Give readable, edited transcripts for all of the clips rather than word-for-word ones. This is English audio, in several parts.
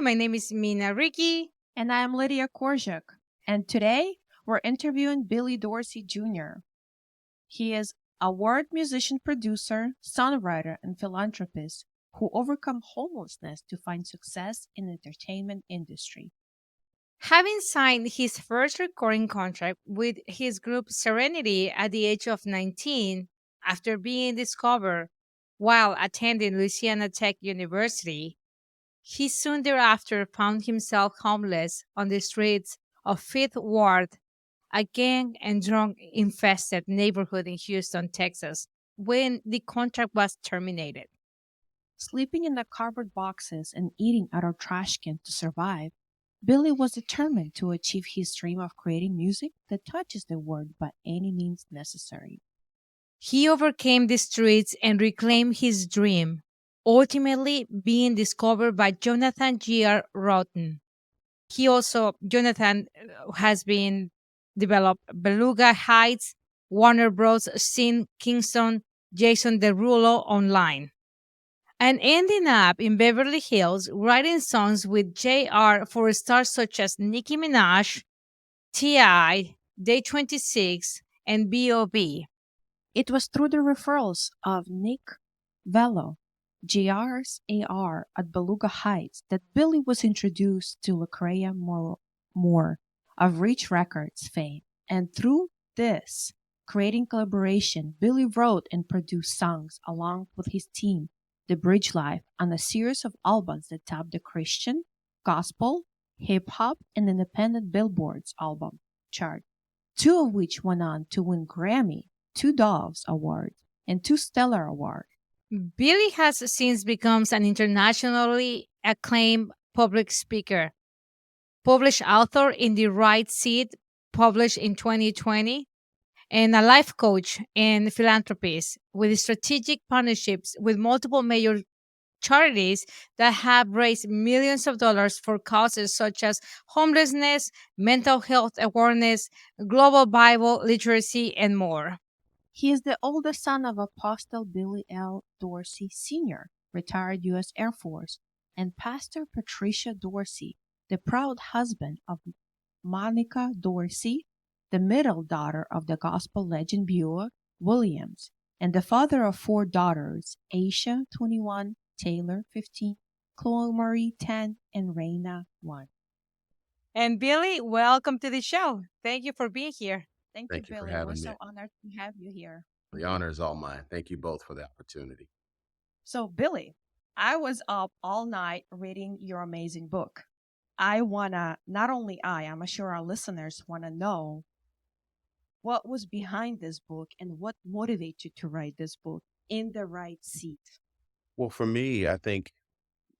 My name is Mina Ricky. And I'm Lydia Korczak. And today we're interviewing Billy Dorsey Jr. He is award musician producer, songwriter, and philanthropist who overcome homelessness to find success in the entertainment industry. Having signed his first recording contract with his group Serenity at the age of 19, after being discovered while attending Louisiana Tech University, he soon thereafter found himself homeless on the streets of Fifth Ward, a gang and drug infested neighborhood in Houston, Texas, when the contract was terminated. Sleeping in the cardboard boxes and eating out of trash cans to survive, Billy was determined to achieve his dream of creating music that touches the world by any means necessary. He overcame the streets and reclaimed his dream, ultimately being discovered by Jonathan G.R. Rotten. Jonathan has been developed Beluga Heights, Warner Bros. Scene Kingston, Jason Derulo online. And ending up in Beverly Hills writing songs with JR for stars such as Nicki Minaj, T.I., Day 26, and B.O.B. It was through the referrals of Nick Velo, JR's AR at Beluga Heights, that Billy was introduced to Lecrae Moore of Reach Records fame. And through this creating collaboration, Billy wrote and produced songs along with his team, The Bridge Life, on a series of albums that topped the Christian, gospel, hip hop, and independent Billboard's album chart, two of which went on to win Grammy, two Doves Awards, and two Stellar Awards. Billy has since become an internationally acclaimed public speaker, published author in The Right Seat, published in 2020, and a life coach and philanthropist with strategic partnerships with multiple major charities that have raised millions of dollars for causes such as homelessness, mental health awareness, global Bible literacy, and more. He is the oldest son of Apostle Billy L. Dorsey Sr., retired U.S. Air Force, and Pastor Patricia Dorsey, the proud husband of Monica Dorsey, the middle daughter of the gospel legend Beulah Williams, and the father of four daughters, Aisha, 21, Taylor, 15, Chloe Marie, 10, and Reina, 1. And Billy, welcome to the show. Thank you for being here. Thank you, Thank you for Billy. We're having me. so honored to have you here. The honor is all mine. Thank you both for the opportunity. So, Billy, I was up all night reading your amazing book. I wanna, not only I'm sure our listeners wanna know what was behind this book and what motivated you to write this book, In the Right Seat. Well, for me, I think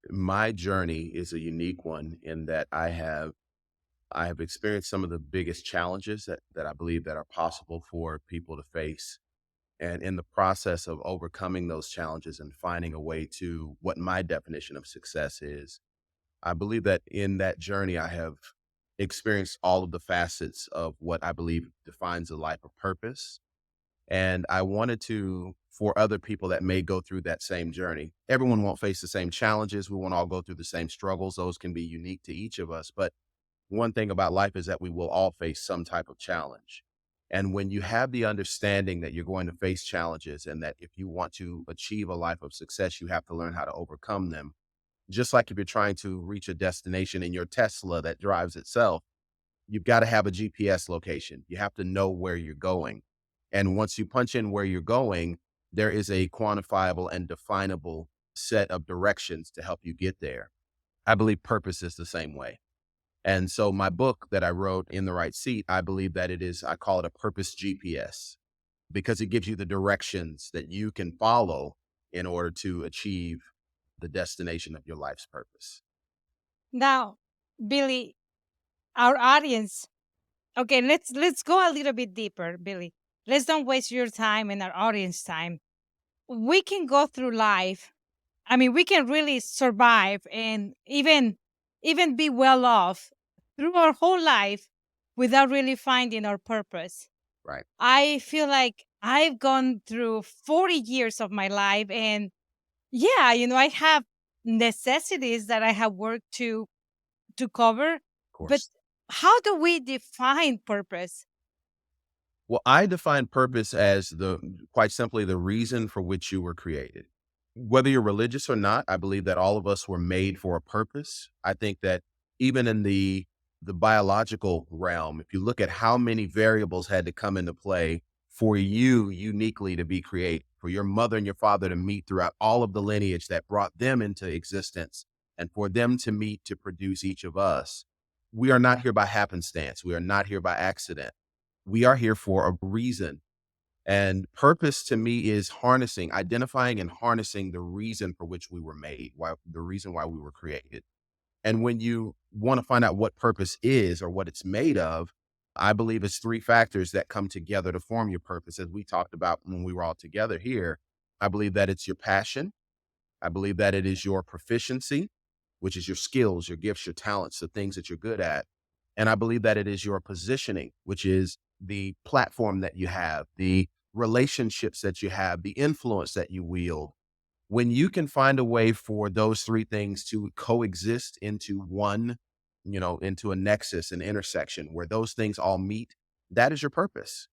my journey is a unique one in that I have experienced some of the biggest challenges that I believe that are possible for people to face. And in the process of overcoming those challenges and finding a way to what my definition of success is, I believe that in that journey, I have experienced all of the facets of what I believe defines a life of purpose. And I wanted to, for other people that may go through that same journey, everyone won't face the same challenges. We won't all go through the same struggles. Those can be unique to each of us. But one thing about life is that we will all face some type of challenge. And when you have the understanding that you're going to face challenges and that if you want to achieve a life of success, you have to learn how to overcome them. Just like if you're trying to reach a destination in your Tesla that drives itself, you've got to have a GPS location. You have to know where you're going. And once you punch in where you're going, there is a quantifiable and definable set of directions to help you get there. I believe purpose is the same way. And so my book that I wrote, In the Right Seat, I believe that I call it a purpose GPS, because it gives you the directions that you can follow in order to achieve the destination of your life's purpose. Now, Billy, our audience. Okay, let's go a little bit deeper, Billy. Let's don't waste your time and our audience time. We can go through life. I mean, we can really survive and even be well off through our whole life without really finding our purpose. Right. I feel like I've gone through 40 years of my life and yeah, I have necessities that I have worked to to cover, Of but course. how do we define purpose? Well, I define purpose as quite simply, the reason for which you were created. Whether you're religious or not, I believe that all of us were made for a purpose. I think that even in the biological realm, if you look at how many variables had to come into play for you uniquely to be created, for your mother and your father to meet throughout all of the lineage that brought them into existence, and for them to meet to produce each of us, we are not here by happenstance. We are not here by accident. We are here for a reason. And purpose to me is identifying and harnessing the reason for which we were made, the reason why we were created. And when you want to find out what purpose is or what it's made of, I believe it's three factors that come together to form your purpose. As we talked about when we were all together here, I believe that it's your passion. I believe that it is your proficiency, which is your skills, your gifts, your talents, the things that you're good at. And I believe that it is your positioning, which is the platform that you have, the relationships that you have, the influence that you wield. When you can find a way for those three things to coexist into one, into a nexus, an intersection where those things all meet, that is your purpose.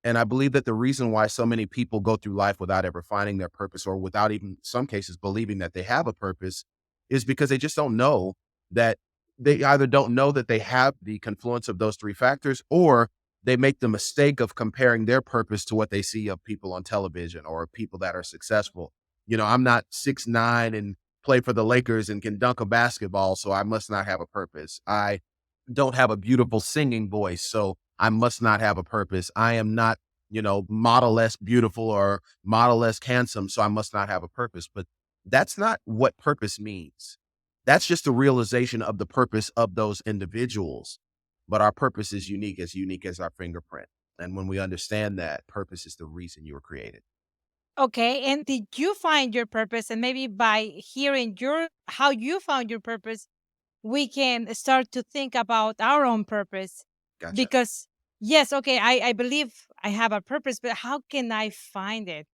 And I believe that the reason why so many people go through life without ever finding their purpose, or without even some cases believing that they have a purpose, is because they just don't know that they either don't know that they have the confluence of those three factors, or they make the mistake of comparing their purpose to what they see of people on television or people that are successful. I'm not 6'9" and play for the Lakers and can dunk a basketball, so I must not have a purpose. I don't have a beautiful singing voice, so I must not have a purpose. I am not, model less beautiful or model less handsome, so I must not have a purpose. But that's not what purpose means. That's just a realization of the purpose of those individuals. But our purpose is unique as our fingerprint. And when we understand that, purpose is the reason you were created. Okay, and did you find your purpose? And maybe by hearing your how you found your purpose, we can start to think about our own purpose. Gotcha. Because yes, okay, I believe I have a purpose, but how can I find it?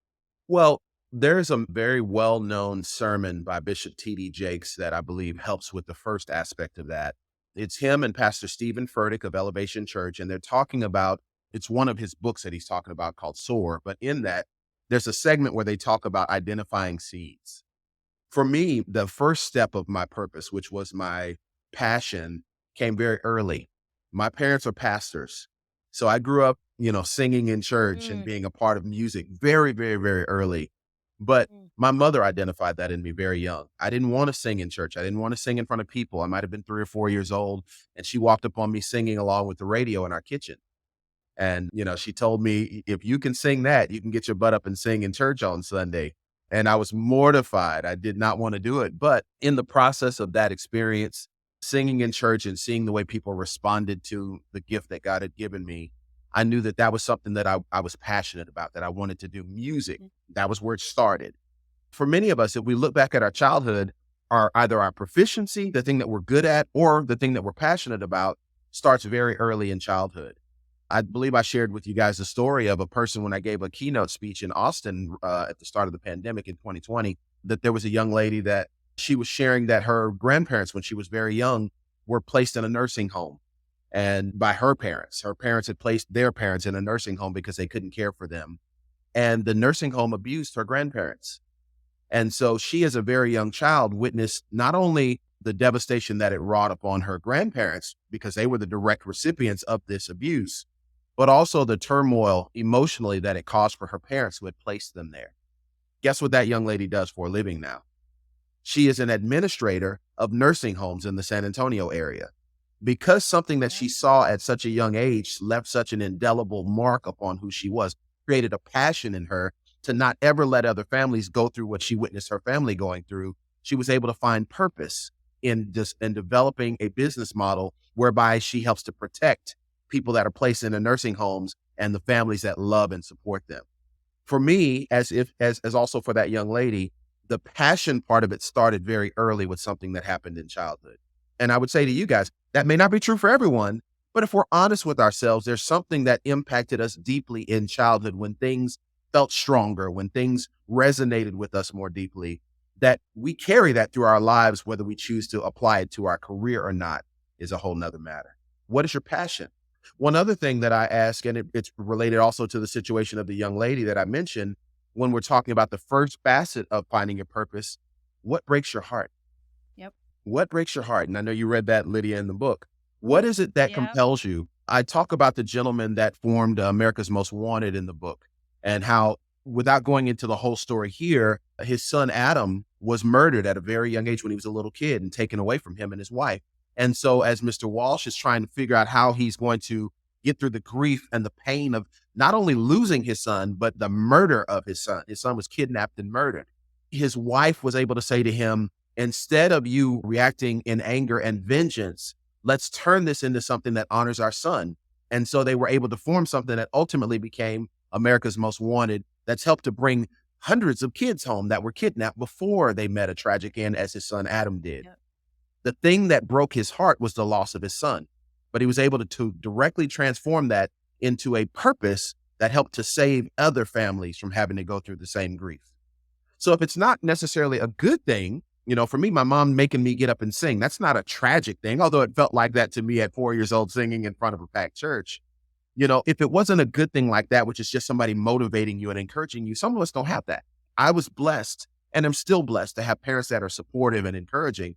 Well, there's a very well-known sermon by Bishop T.D. Jakes that I believe helps with the first aspect of that. It's him and Pastor Stephen Furtick of Elevation Church, and they're talking about, it's one of his books that he's talking about called Soar, but in that, there's a segment where they talk about identifying seeds. For me, the first step of my purpose, which was my passion, came very early. My parents are pastors. So I grew up, singing in church and Mm, being a part of music very, very, very early. But mm, my mother identified that in me very young. I didn't want to sing in church. I didn't want to sing in front of people. I might have been 3 or 4 years old, and she walked up on me singing along with the radio in our kitchen. And, she told me, if you can sing that, you can get your butt up and sing in church on Sunday. And I was mortified. I did not want to do it. But in the process of that experience, singing in church and seeing the way people responded to the gift that God had given me, I knew that that was something that I was passionate about, that I wanted to do. Music. mm. That was where it started. For many of us, if we look back at our childhood, either our proficiency, the thing that we're good at, or the thing that we're passionate about, starts very early in childhood. I believe I shared with you guys the story of a person when I gave a keynote speech in Austin at the start of the pandemic in 2020, that there was a young lady that she was sharing that her grandparents, when she was very young, were placed in a nursing home, and by her parents. Her parents had placed their parents in a nursing home because they couldn't care for them. And the nursing home abused her grandparents. And so she, as a very young child, witnessed not only the devastation that it wrought upon her grandparents because they were the direct recipients of this abuse, but also the turmoil emotionally that it caused for her parents who had placed them there. Guess what that young lady does for a living now? She is an administrator of nursing homes in the San Antonio area. Because something that she saw at such a young age left such an indelible mark upon who she was, created a passion in her to not ever let other families go through what she witnessed her family going through. She was able to find purpose in developing a business model whereby she helps to protect people that are placed in the nursing homes and the families that love and support them. For me, as also for that young lady, the passion part of it started very early with something that happened in childhood. And I would say to you guys, that may not be true for everyone, but if we're honest with ourselves, there's something that impacted us deeply in childhood when things felt stronger, when things resonated with us more deeply, that we carry that through our lives, whether we choose to apply it to our career or not. is a whole nother matter. What is your passion? One other thing that I ask, and it's related also to the situation of the young lady that I mentioned, when we're talking about the first facet of finding your purpose, what breaks your heart? Yep. What breaks your heart? And I know you read that, Lydia, in the book. What is it that Yep. compels you? I talk about the gentleman that formed America's Most Wanted in the book, and how, without going into the whole story here, his son Adam was murdered at a very young age when he was a little kid and taken away from him and his wife. And so as Mr. Walsh is trying to figure out how he's going to get through the grief and the pain of not only losing his son, but the murder of his son was kidnapped and murdered. His wife was able to say to him, instead of you reacting in anger and vengeance, let's turn this into something that honors our son. And so they were able to form something that ultimately became America's Most Wanted, that's helped to bring hundreds of kids home that were kidnapped before they met a tragic end, as his son Adam did. Yep. The thing that broke his heart was the loss of his son, but he was able to directly transform that into a purpose that helped to save other families from having to go through the same grief. So if it's not necessarily a good thing, for me, my mom making me get up and sing, that's not a tragic thing, although it felt like that to me at 4 years old, singing in front of a packed church. If it wasn't a good thing like that, which is just somebody motivating you and encouraging you, some of us don't have that. I was blessed, and I'm still blessed to have parents that are supportive and encouraging.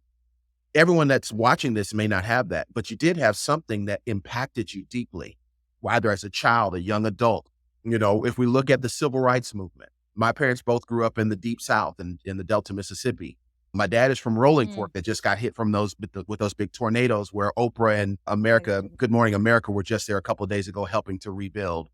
Everyone that's watching this may not have that, but you did have something that impacted you deeply, whether as a child, a young adult. If we look at the civil rights movement, my parents both grew up in the Deep South and in the Delta, Mississippi. My dad is from Rolling Fork, that just got hit from those with those big tornadoes, where Oprah and Good Morning America were just there a couple of days ago helping to rebuild.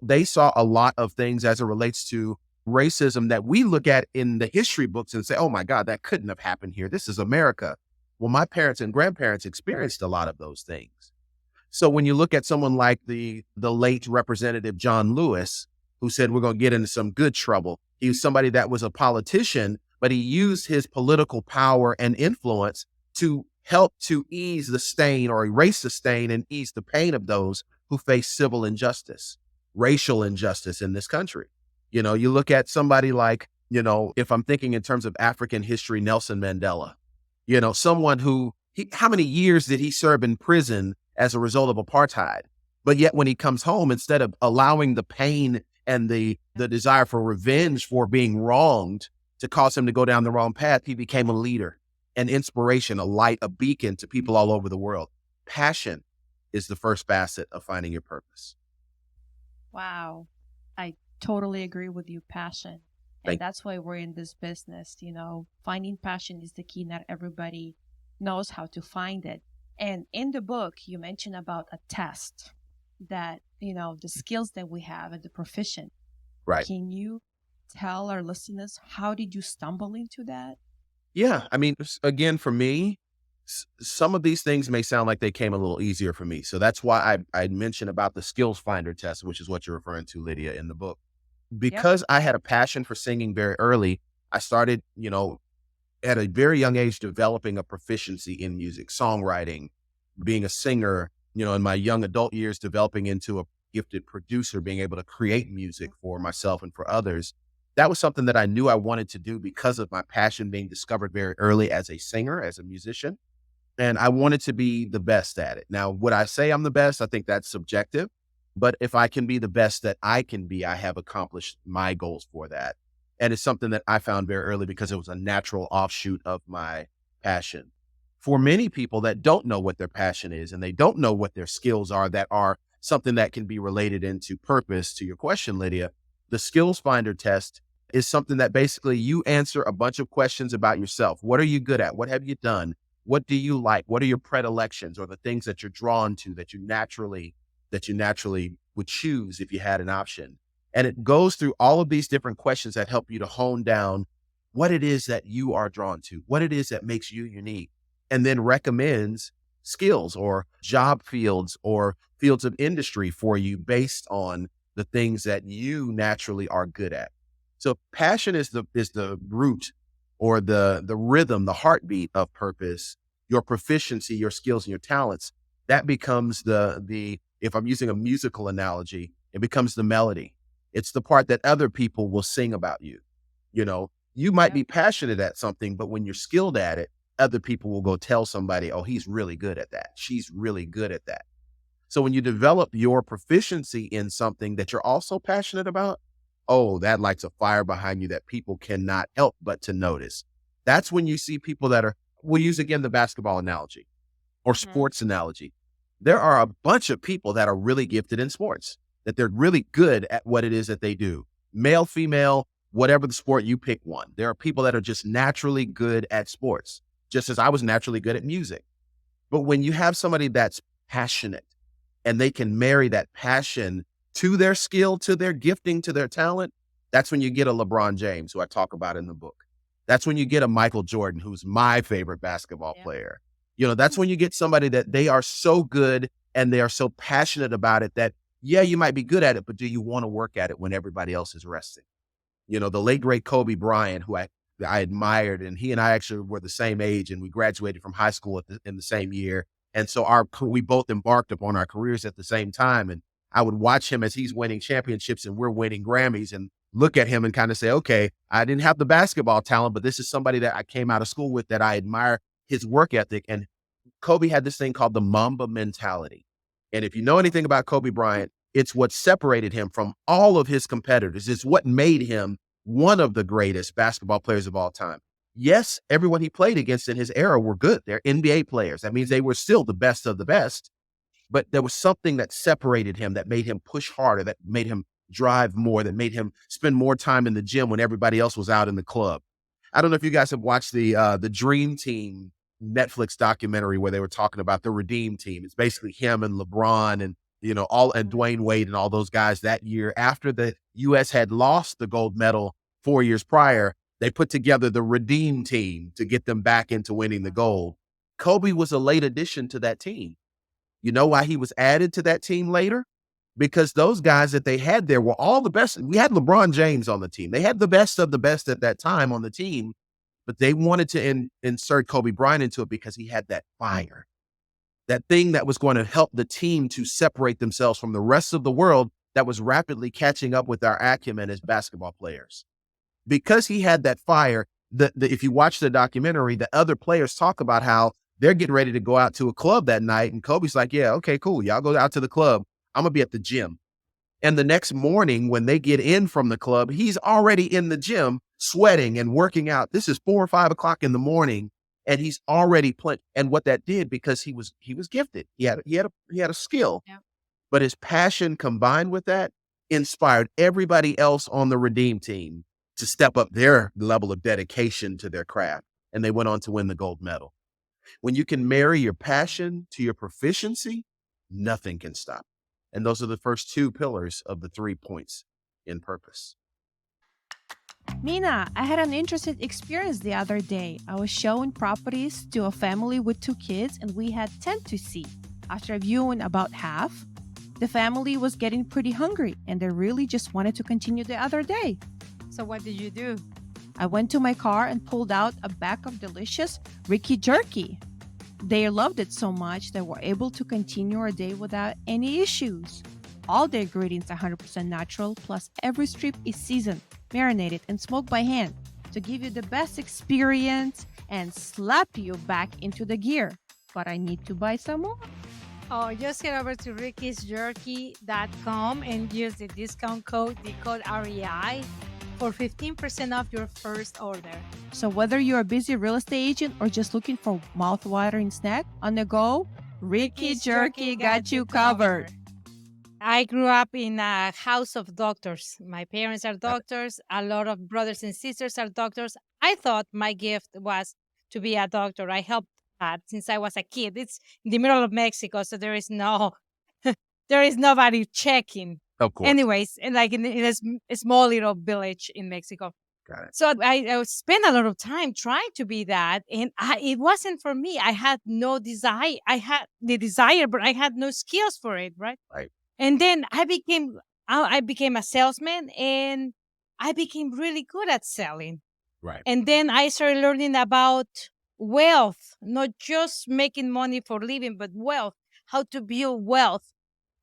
They saw a lot of things as it relates to racism that we look at in the history books and say, oh my God, that couldn't have happened here. This is America. Well, my parents and grandparents experienced a lot of those things. So when you look at someone like the late Representative John Lewis, who said, we're going to get into some good trouble. He was somebody that was a politician, but he used his political power and influence to help to ease the stain or erase the stain and ease the pain of those who face civil injustice, racial injustice in this country. You look at somebody like, if I'm thinking in terms of African history, Nelson Mandela, someone who, how many years did he serve in prison as a result of apartheid? But yet when he comes home, instead of allowing the pain and the desire for revenge for being wronged to cause him to go down the wrong path, he became a leader, an inspiration, a light, a beacon to people all over the world. Passion is the first facet of finding your purpose. Wow. I totally agree with you, passion. And that's why we're in this business. Finding passion is the key. Not everybody knows how to find it. And in the book, you mentioned about a test that, the skills that we have and the proficient. Right. Can you tell our listeners, how did you stumble into that? Yeah. I mean, again, for me, some of these things may sound like they came a little easier for me. So that's why I mentioned about the skills finder test, which is what you're referring to, Lydia, in the book. Because I had a passion for singing very early, I started, at a very young age, developing a proficiency in music, songwriting, being a singer, in my young adult years, developing into a gifted producer, being able to create music for myself and for others. That was something that I knew I wanted to do because of my passion being discovered very early as a singer, as a musician. And I wanted to be the best at it. Now, would I say I'm the best? I think that's subjective. But if I can be the best that I can be, I have accomplished my goals for that. And it's something that I found very early because it was a natural offshoot of my passion. For many people that don't know what their passion is and they don't know what their skills are that are something that can be related into purpose, to your question, Lydia, the skills finder test is something that basically you answer a bunch of questions about yourself. What are you good at? What have you done? What do you like? What are your predilections or the things that you're drawn to that you naturally would choose if you had an option? And it goes through all of these different questions that help you to hone down what it is that you are drawn to, what it is that makes you unique, and then recommends skills or job fields or fields of industry for you based on the things that you naturally are good at. So passion is the root or the rhythm, the heartbeat of purpose. Your proficiency, your skills, and your talents, that becomes the if I'm using a musical analogy, it becomes the melody. It's the part that other people will sing about you. You might be passionate at something, but when you're skilled at it, other people will go tell somebody, oh, he's really good at that. She's really good at that. So when you develop your proficiency in something that you're also passionate about, oh, that lights a fire behind you that people cannot help but to notice. That's when you see people that are, we'll use again the basketball analogy or Mhm. sports analogy. There are a bunch of people that are really gifted in sports, that they're really good at what it is that they do. Male, female, whatever the sport, you pick one. There are people that are just naturally good at sports, just as I was naturally good at music. But when you have somebody that's passionate and they can marry that passion to their skill, to their gifting, to their talent, that's when you get a LeBron James, who I talk about in the book. That's when you get a Michael Jordan, who's my favorite basketball Yeah. player. That's when you get somebody that they are so good and they are so passionate about it that, yeah, you might be good at it, but do you want to work at it when everybody else is resting? The late great Kobe Bryant, who I admired, and he and I actually were the same age, and we graduated from high school in the same year. And so we both embarked upon our careers at the same time. And I would watch him as he's winning championships and we're winning Grammys, and look at him and kind of say, okay, I didn't have the basketball talent, but this is somebody that I came out of school with that I admire his work ethic. And Kobe had this thing called the Mamba mentality. And if you know anything about Kobe Bryant, it's what separated him from all of his competitors. It's what made him one of the greatest basketball players of all time. Yes, everyone he played against in his era were good. They're NBA players. That means they were still the best of the best, but there was something that separated him, that made him push harder, that made him drive more, that made him spend more time in the gym when everybody else was out in the club. I don't know if you guys have watched the Dream Team Netflix documentary where they were talking about the Redeem Team. It's basically him and LeBron and all and Mhm. Dwayne Wade and all those guys that year after the US had lost the gold medal 4 years prior. They put together the Redeem Team to get them back into winning the gold. Kobe was a late addition to that team. You know why he was added to that team later? Because those guys that they had there were all the best. We had LeBron James on the team. They had the best of the best at that time on the team, but they wanted to insert Kobe Bryant into it because he had that fire, that thing that was going to help the team to separate themselves from the rest of the world that was rapidly catching up with our acumen as basketball players. Because he had that fire, if you watch the documentary, the other players talk about how they're getting ready to go out to a club that night. And Kobe's like, yeah, okay, cool. Y'all go out to the club. I'm going to be at the gym. And the next morning, when they get in from the club, he's already in the gym sweating and working out. This is 4 or 5 o'clock in the morning, and he's already playing. And what that did, because he was gifted, he had a skill, Yeah. but his passion combined with that inspired everybody else on the Redeem Team to step up their level of dedication to their craft, and they went on to win the gold medal. When you can marry your passion to your proficiency, nothing can stop. And those are the first two pillars of the 3 points in purpose. Mina, I had an interesting experience the other day. I was showing properties to a family with 2 kids, and we had 10 to see. After viewing about half, the family was getting pretty hungry and they really just wanted to continue the other day. So what did you do? I went to my car and pulled out a bag of delicious Ricky Jerky. They loved it so much that we're able to continue our day without any issues. All the ingredients are 100% natural, plus every strip is seasoned, marinated, and smoked by hand to give you the best experience and slap you back into the gear. But I need to buy some more. Oh, just head over to rickysjerky.com and use the discount code, the code REI, for 15% off your first order. So whether you're a busy real estate agent or just looking for mouth-watering snack on the go, Ricky Jerky got you covered. I grew up in a house of doctors. My parents are doctors. A lot of brothers and sisters are doctors. I thought my gift was to be a doctor. I helped that since I was a kid. It's in the middle of Mexico, so there is no, there is nobody checking. Of course. Anyways, and like in a small little village in Mexico. Got it. So I spent a lot of time trying to be that, and it wasn't for me. I had no desire. I had the desire, but I had no skills for it, right? Right. And then I became a salesman, and I became really good at selling. Right. And then I started learning about wealth, not just making money for living, but wealth, how to build wealth.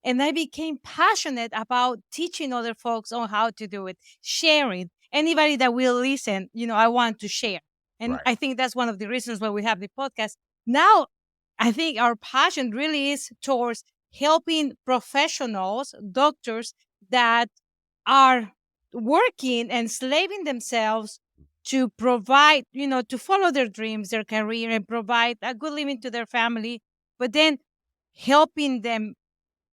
And I became passionate about teaching other folks on how to do it, sharing. Anybody that will listen, I want to share. And Right. I think that's one of the reasons why we have the podcast. Now, I think our passion really is towards helping professionals, doctors that are working and slaving themselves to provide, to follow their dreams, their career, and provide a good living to their family, but then helping them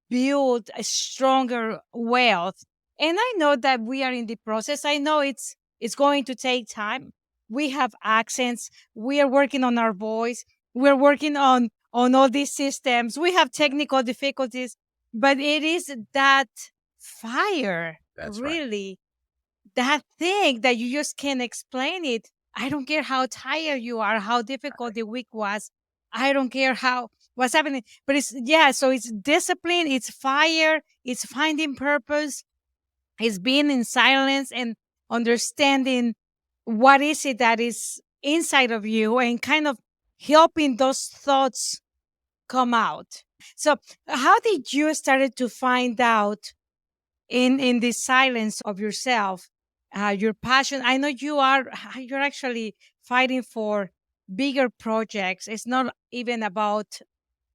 build a stronger wealth. And I know that we are in the process. I know it's going to take time. We have accents. We are working on our voice. We're working on all these systems. We have technical difficulties, but it is that fire, That's right. really, that thing that you just can't explain it. I don't care how tired you are, how difficult the week was. I don't care how what's happening. But it's yeah, so it's discipline, it's fire, it's finding purpose, it's being in silence and understanding what is it that is inside of you and kind of helping those thoughts come out. So how did you started to find out in the silence of yourself, your passion? I know you're actually fighting for bigger projects. It's not even about,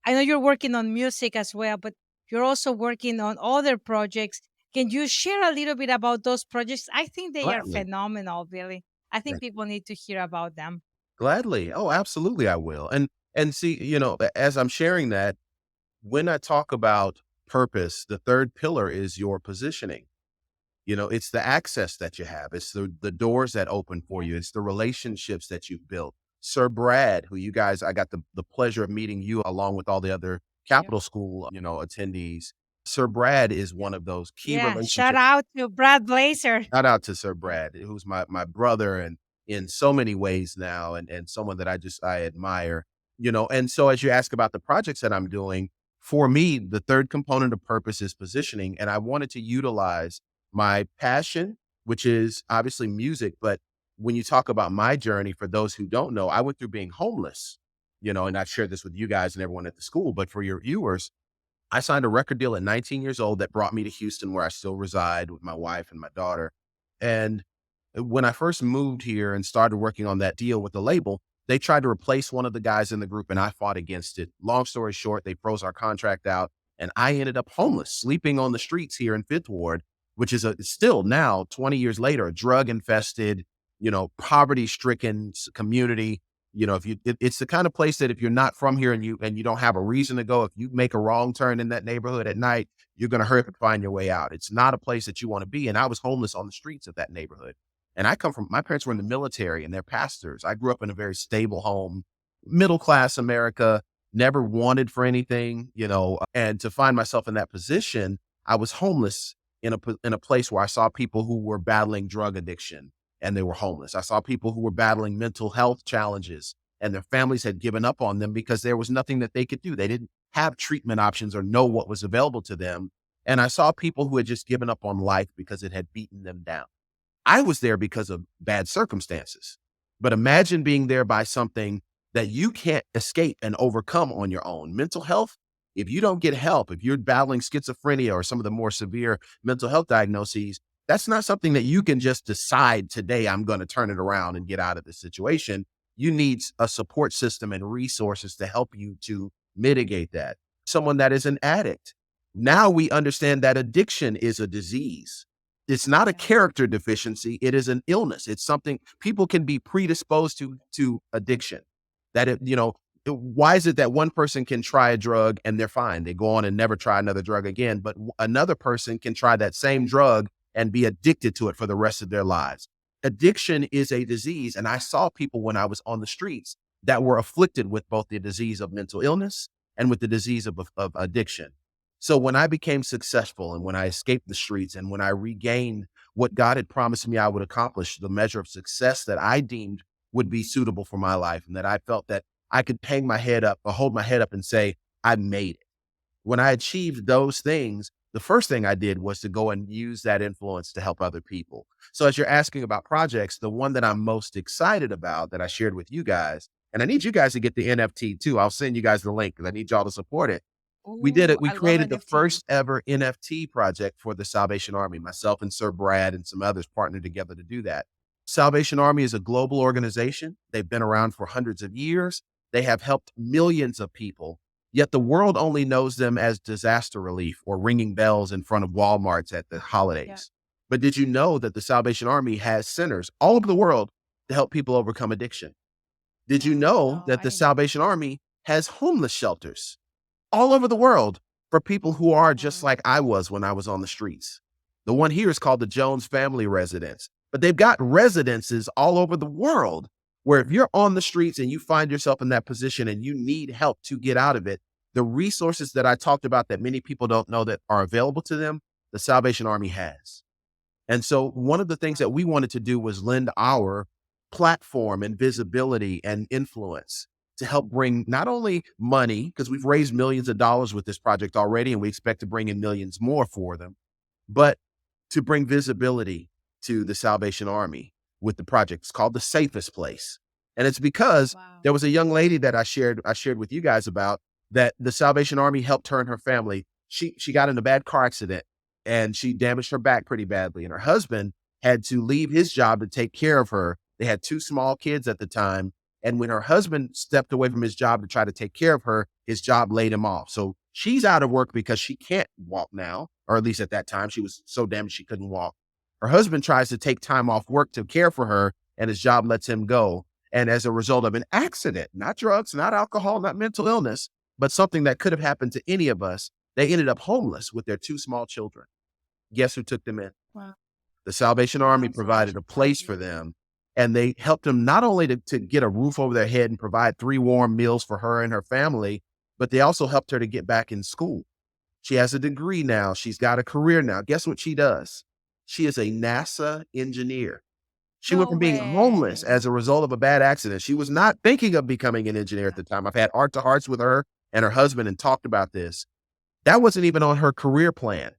I know you're working on music as well, but you're also working on other projects. Can you share a little bit about those projects? I think they are Gladly. phenomenal, Billy. I Yeah. think people need to hear about them. Gladly. Oh, absolutely, I will. And see, as I'm sharing that, when I talk about purpose, the third pillar is your positioning. It's the access that you have. It's the doors that open for Yeah. you. It's the relationships that you've built. Sir Brad, who you guys, I got the pleasure of meeting you along with all the other Yep. Capital School, attendees. Sir Brad is one of those key Yeah. Shout relationships. out to Brad Blazer. Shout out to Sir Brad, who's my brother and in so many ways now, and someone that I admire. And so as you ask about the projects that I'm doing, for me, the third component of purpose is positioning. And I wanted to utilize my passion, which is obviously music. But when you talk about my journey, for those who don't know, I went through being homeless, and I've shared this with you guys and everyone at the school, but for your viewers, I signed a record deal at 19 years old that brought me to Houston, where I still reside with my wife and my daughter. And when I first moved here and started working on that deal with the label, they tried to replace one of the guys in the group and I fought against it. Long story short, they froze our contract out and I ended up homeless, sleeping on the streets here in Fifth Ward, which is still now 20 years later, a drug infested, poverty stricken community. If it's the kind of place that if you're not from here and you don't have a reason to go, if you make a wrong turn in that neighborhood at night, you're going to hurry up and find your way out. It's not a place that you want to be. And I was homeless on the streets of that neighborhood. And my parents were in the military and they're pastors. I grew up in a very stable home, middle class America, never wanted for anything, and to find myself in that position, I was homeless in a place where I saw people who were battling drug addiction and they were homeless. I saw people who were battling mental health challenges and their families had given up on them because there was nothing that they could do. They didn't have treatment options or know what was available to them. And I saw people who had just given up on life because it had beaten them down. I was there because of bad circumstances. But imagine being there by something that you can't escape and overcome on your own. Mental health, if you don't get help, if you're battling schizophrenia or some of the more severe mental health diagnoses, that's not something that you can just decide today, I'm going to turn it around and get out of this situation. You need a support system and resources to help you to mitigate that. Someone that is an addict. Now we understand that addiction is a disease. It's not a character deficiency. It is an illness. It's something people can be predisposed to addiction. Why is it that one person can try a drug and they're fine? They go on and never try another drug again, but another person can try that same drug and be addicted to it for the rest of their lives. Addiction is a disease. And I saw people when I was on the streets that were afflicted with both the disease of mental illness and with the disease of addiction. So when I became successful and when I escaped the streets and when I regained what God had promised me I would accomplish, the measure of success that I deemed would be suitable for my life, and that I felt that I could hang my head up or hold my head up and say, I made it. When I achieved those things, the first thing I did was to go and use that influence to help other people. So as you're asking about projects, the one that I'm most excited about that I shared with you guys, and I need you guys to get the NFT too. I'll send you guys the link because I need y'all to support it. We did Ooh, it. We I love created the NFTs. first ever NFT project for the Salvation Army. Myself and Sir Brad and some others partnered together to do that. Salvation Army is a global organization. They've been around for hundreds of years. They have helped millions of people, yet the world only knows them as disaster relief or ringing bells in front of Walmarts at the Yeah. holidays. But did you know that the Salvation Army has centers all over the world to help people overcome addiction? Did you know No, that I the didn't know. Salvation Army has homeless shelters all over the world for people who are just Wow. like I was when I was on the streets? The one here is called the Jones Family Residence, but they've got residences all over the world where if you're on the streets and you find yourself in that position and you need help to get out of it, the resources that I talked about that many people don't know that are available to them, the Salvation Army has. And so one of the things that we wanted to do was lend our platform and visibility and influence to help bring not only money, because we've raised millions of dollars with this project already, and we expect to bring in millions more for them, but to bring visibility to the Salvation Army with the project. It's called The Safest Place. And it's because Wow. there was a young lady that I shared with you guys about that the Salvation Army helped her and her family. She got in a bad car accident and she damaged her back pretty badly. And her husband had to leave his job to take care of her. They had two small kids at the time. And when her husband stepped away from his job to try to take care of her, his job laid him off. So she's out of work because she can't walk now, or at least at that time, she was so damaged she couldn't walk. Her husband tries to take time off work to care for her, and his job lets him go. And as a result of an accident, not drugs, not alcohol, not mental illness, but something that could have happened to any of us, they ended up homeless with their two small children. Guess who took them in? Wow. The Salvation Army Wow. provided Salvation a place Army. for them, and they helped them not only to get a roof over their head and provide 3 warm meals for her and her family, but they also helped her to get back in school. She has a degree now. She's got a career now. Guess what she does? She is a NASA engineer. She went No from being homeless way. as a result of a bad accident. She was not thinking of becoming an engineer at the time. I've had heart to hearts with her and her husband and talked about this. That wasn't even on her career plan.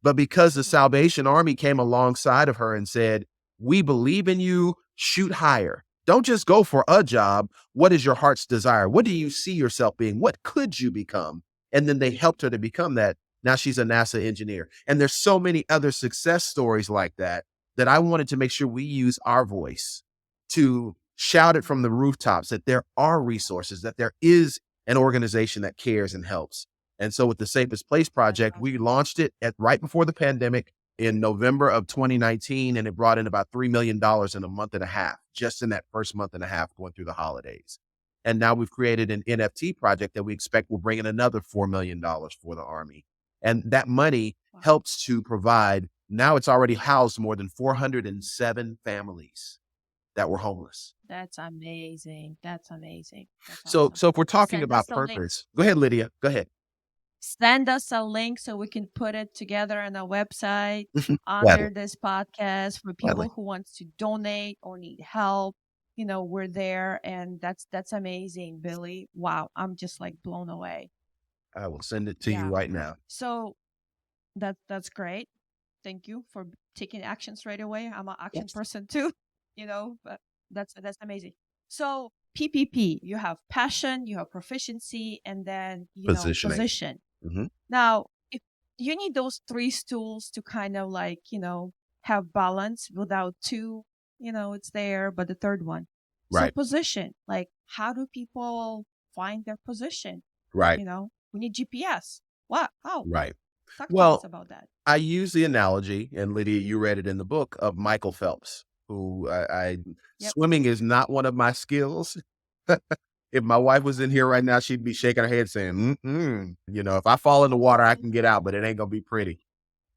But because the Salvation Army came alongside of her and said, we believe in you, shoot higher. Don't just go for a job. What is your heart's desire? What do you see yourself being? What could you become? And then they helped her to become that. Now she's a NASA engineer. And there's so many other success stories like that, that I wanted to make sure we use our voice to shout it from the rooftops that there are resources, that there is an organization that cares and helps. And so with the Safest Place project, we launched it at right before the pandemic in November of 2019, and it brought in about $3 million in a month and a half, just in that first month and a half going through the holidays. And now we've created an NFT project that we expect will bring in another $4 million for the Army. And that money helps to provide, now it's already housed more than 407 families that were homeless. That's amazing. That's amazing. That's So awesome. if we're talking Send about us a link. purpose, go ahead, Lydia, go ahead. Send us a link so we can put it together on a website Gladly. under this podcast for people Gladly. who wants to donate or need help. You know, we're there, and that's amazing, Billy. Wow, I'm just like blown away. I will send it to you Yeah. right now. So that's great. Thank you for taking actions right away. I'm an action Yes. person too, you know, but that's amazing. So PPP, you have passion, you have proficiency, and then Positioning. position. Mhm. Now, if you need those 3 stools to kind of like, have balance without 2, it's there, but the third one. So Right. position, like how do people find their position? Right. We need GPS. What? How? Right. Talk to us Well, about that. I use the analogy, and Lydia, you read it in the book, of Michael Phelps, who Yep. swimming is not one of my skills. If my wife was in here right now, she'd be shaking her head saying, if I fall in the water, I can get out, but it ain't gonna be pretty.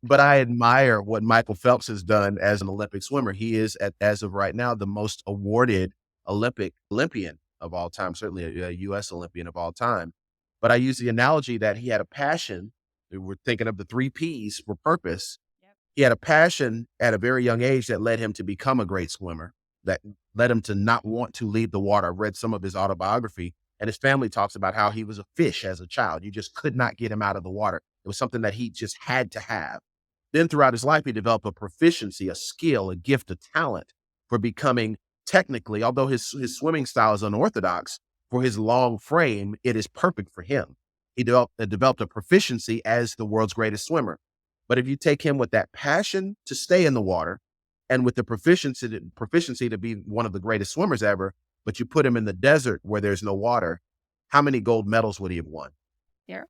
But I admire what Michael Phelps has done as an Olympic swimmer. He is, as of right now, the most awarded Olympian of all time, certainly a U.S. Olympian of all time. But I use the analogy that he had a passion. We're thinking of the 3 Ps for purpose. Yep. He had a passion at a very young age that led him to become a great swimmer, that led him to not want to leave the water. I read some of his autobiography, and his family talks about how he was a fish as a child. You just could not get him out of the water. It was something that he just had to have. Then throughout his life, he developed a proficiency, a skill, a gift, a talent for becoming technically, although his swimming style is unorthodox, for his long frame, it is perfect for him. He developed a proficiency as the world's greatest swimmer. But if you take him with that passion to stay in the water And with the proficiency to be one of the greatest swimmers ever, but you put him in the desert where there's no water, how many gold medals would he have won? Zero.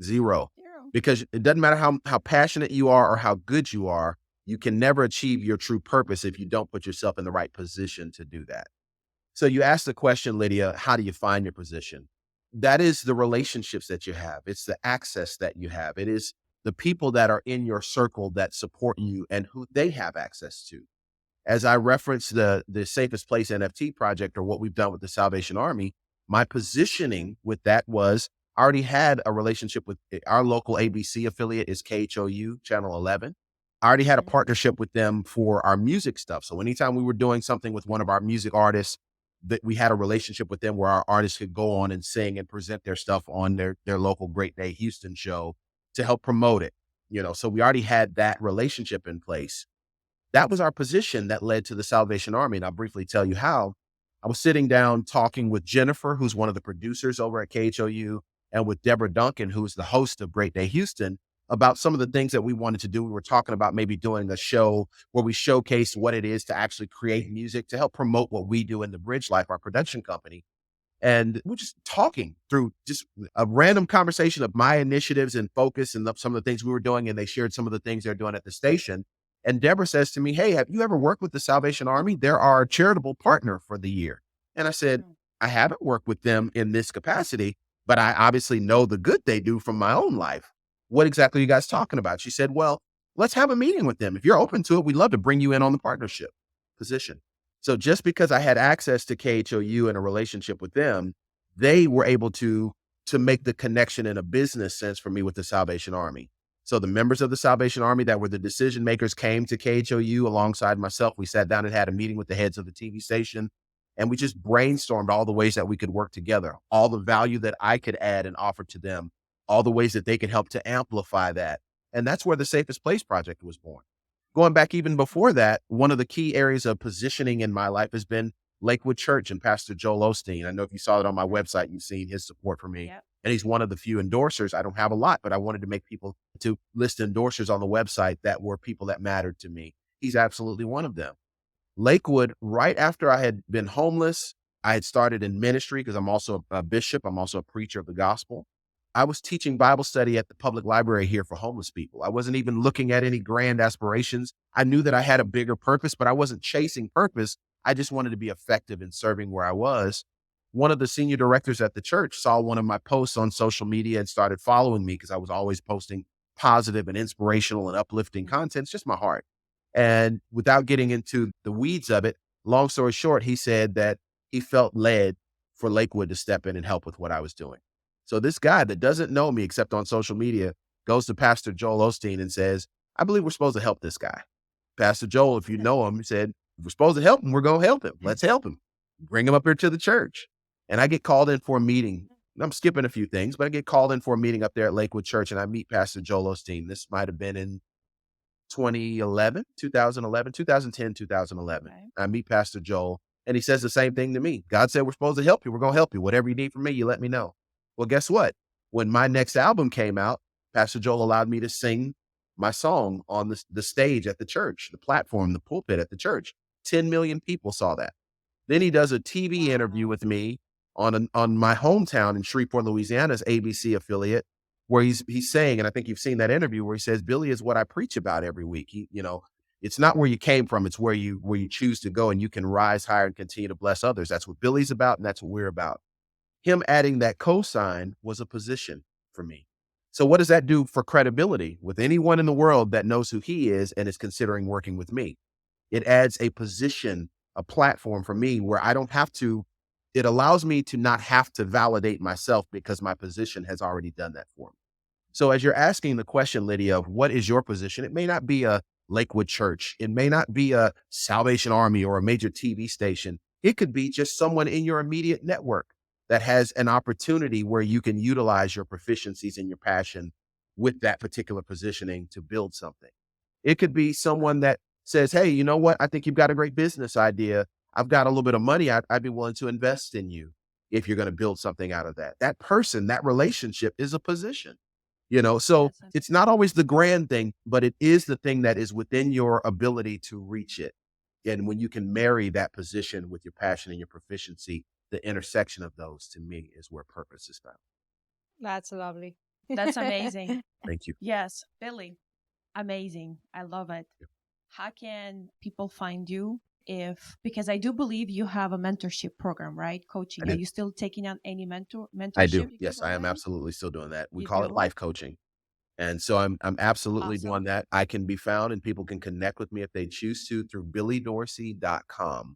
Zero. Zero. Because it doesn't matter how passionate you are or how good you are, you can never achieve your true purpose if you don't put yourself in the right position to do that. So you asked the question, Lydia, how do you find your position? That is the relationships that you have. It's the access that you have. It is the people that are in your circle that support you and who they have access to. As I referenced the Safest Place NFT project, or what we've done with the Salvation Army, my positioning with that was I already had a relationship with our local ABC affiliate is KHOU Channel 11. I already had a partnership with them for our music stuff. So anytime we were doing something with one of our music artists, that we had a relationship with them where our artists could go on and sing and present their stuff on their local Great Day Houston show to help promote it. So we already had that relationship in place. That was our position that led to the Salvation Army. And I'll briefly tell you how. I was sitting down talking with Jennifer, who's one of the producers over at KHOU, and with Deborah Duncan, who's the host of Great Day Houston, about some of the things that we wanted to do. We were talking about maybe doing a show where we showcase what it is to actually create music to help promote what we do in the Bridge Life, our production company. And we're just talking through just a random conversation of my initiatives and focus and some of the things we were doing. And they shared some of the things they're doing at the station. And Deborah says to me, "Hey, have you ever worked with the Salvation Army? They're our charitable partner for the year." And I said, "I haven't worked with them in this capacity, but I obviously know the good they do from my own life. What exactly are you guys talking about?" She said, "Well, let's have a meeting with them. If you're open to it, we'd love to bring you in on the partnership position." So just because I had access to KHOU and a relationship with them, they were able to make the connection in a business sense for me with the Salvation Army. So the members of the Salvation Army that were the decision makers came to KHOU alongside myself. We sat down and had a meeting with the heads of the TV station, and we just brainstormed all the ways that we could work together, all the value that I could add and offer to them, all the ways that they could help to amplify that. And that's where the Safest Place project was born. Going back even before that, one of the key areas of positioning in my life has been Lakewood Church and Pastor Joel Osteen. I know if you saw it on my website, you've seen his support for me. Yep. And he's one of the few endorsers. I don't have a lot, but I wanted to make people to list endorsers on the website that were people that mattered to me. He's absolutely one of them. Lakewood, right after I had been homeless, I had started in ministry because I'm also a bishop. I'm also a preacher of the gospel. I was teaching Bible study at the public library here for homeless people. I wasn't even looking at any grand aspirations. I knew that I had a bigger purpose, but I wasn't chasing purpose. I just wanted to be effective in serving where I was. One of the senior directors at the church saw one of my posts on social media and started following me because I was always posting positive and inspirational and uplifting content. It's just my heart. And without getting into the weeds of it, long story short, he said that he felt led for Lakewood to step in and help with what I was doing. So this guy that doesn't know me except on social media goes to Pastor Joel Osteen and says, "I believe we're supposed to help this guy." Pastor Joel, if you know him, he said, "If we're supposed to help him, we're going to help him. Let's help him. Bring him up here to the church." And I get called in for a meeting. I'm skipping a few things, but I get called in for a meeting up there at Lakewood Church, and I meet Pastor Joel Osteen. This might have been in 2011, 2011, 2010, 2011. Okay. I meet Pastor Joel, and he says the same thing to me. "God said we're supposed to help you. We're going to help you. Whatever you need from me, you let me know." Well, guess what? When my next album came out, Pastor Joel allowed me to sing my song on the stage at the church, the platform, the pulpit at the church. 10 million people saw that. Then he does a TV interview with me on my hometown in Shreveport, Louisiana's ABC affiliate, where he's saying, and I think you've seen that interview where he says, "Billy is what I preach about every week." It's not where you came from, it's where you choose to go, and you can rise higher and continue to bless others. That's what Billy's about, and that's what we're about. Him adding that cosign was a position for me. So what does that do for credibility with anyone in the world that knows who he is and is considering working with me? It adds a position, a platform for me where I don't have to, it allows me to not have to validate myself because my position has already done that for me. So as you're asking the question, Lydia, of what is your position? It may not be a Lakewood Church. It may not be a Salvation Army or a major TV station. It could be just someone in your immediate network that has an opportunity where you can utilize your proficiencies and your passion with that particular positioning to build something. It could be someone that says, "Hey, you know what? I think you've got a great business idea. I've got a little bit of money. I'd be willing to invest in you if you're going to build something out of that." That person, that relationship is a position, so Yes, it's not always the grand thing, but it is the thing that is within your ability to reach it. And when you can marry that position with your passion and your proficiency, the intersection of those to me is where purpose is found. That's lovely. That's amazing. Thank you. Yes, Billy, amazing. I love it. How can people find you if, because I do believe you have a mentorship program, right? I Coaching. Are do. you still taking on any I mentorship do. you can Yes, I am provide? absolutely still doing that. We You call it do? life coaching. And so I'm absolutely doing Awesome. that. I can be found and people can connect with me if they choose to through billydorsey.com.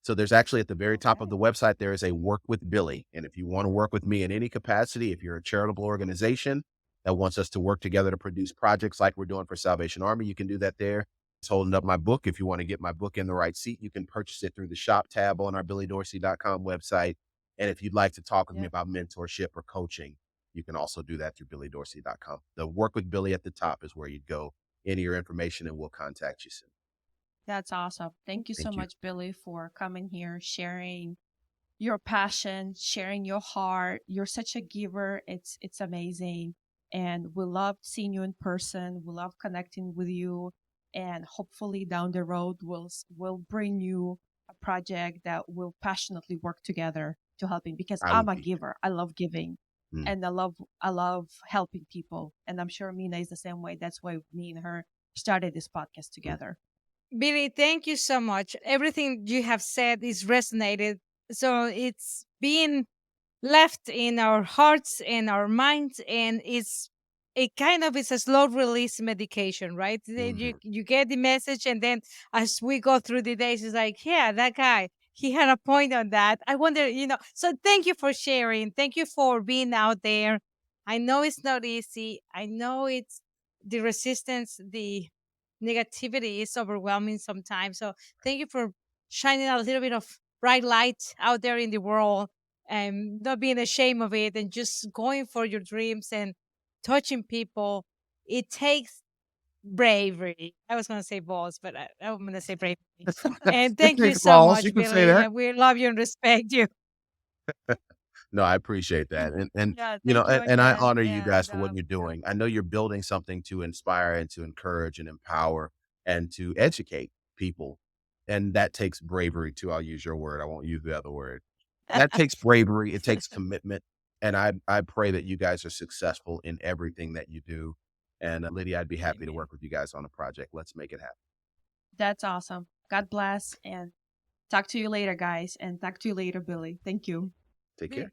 So there's actually at the very top of Okay. the website, there is a work with Billy. And if you want to work with me in any capacity, if you're a charitable organization that wants us to work together to produce projects like we're doing for Salvation Army, you can do that there. It's holding up my book. If you want to get my book in the right seat, you can purchase it through the shop tab on our billydorsey.com website. And if you'd like to talk with me Yep. about mentorship or coaching, you can also do that through billydorsey.com. The work with Billy at the top is where you'd go, enter your information, and we'll contact you soon. That's awesome. Thank you so Thank you. much, Billy, for coming here, sharing your passion, sharing your heart. You're such a giver. It's amazing. And we love seeing you in person. We love connecting with you. And hopefully down the road we'll bring you a project that will passionately work together to helping, because I I'm would a be. giver. I love giving Mm, and I love helping people. And I'm sure Mina is the same way. That's why me and her started this podcast mm. together. Billy, thank you so much. Everything you have said is resonated. So it's been left in our hearts and our minds, and it's it kind of is a slow release medication, right? You Mhm. you get the message, and then as we go through the days, it's like, yeah, that guy, he had a point on that. I wonder, so thank you for sharing, thank you for being out there. I know it's not easy, I know it's the resistance, the negativity is overwhelming sometimes, so thank you for shining a little bit of bright light out there in the world, and not being ashamed of it, and just going for your dreams and touching people. It takes bravery. I was going to say balls, but I'm going to say bravery. And It thank you takes so balls. You much, can say Billy. that. And we love you and respect you. No, I appreciate that. And Yeah, thank you and I again. honor you guys And for what you're yeah, doing. I know you're building something to inspire and to encourage and empower and to educate people. And that takes bravery too. I'll use your word. I won't use the other word. That takes bravery. It takes commitment. And I pray that you guys are successful in everything that you do. And Lydia, I'd be happy to amen. work with you guys on a project. Let's make it happen. That's awesome. God bless and talk to you later, guys. And talk to you later, Billy. Thank you. Take care.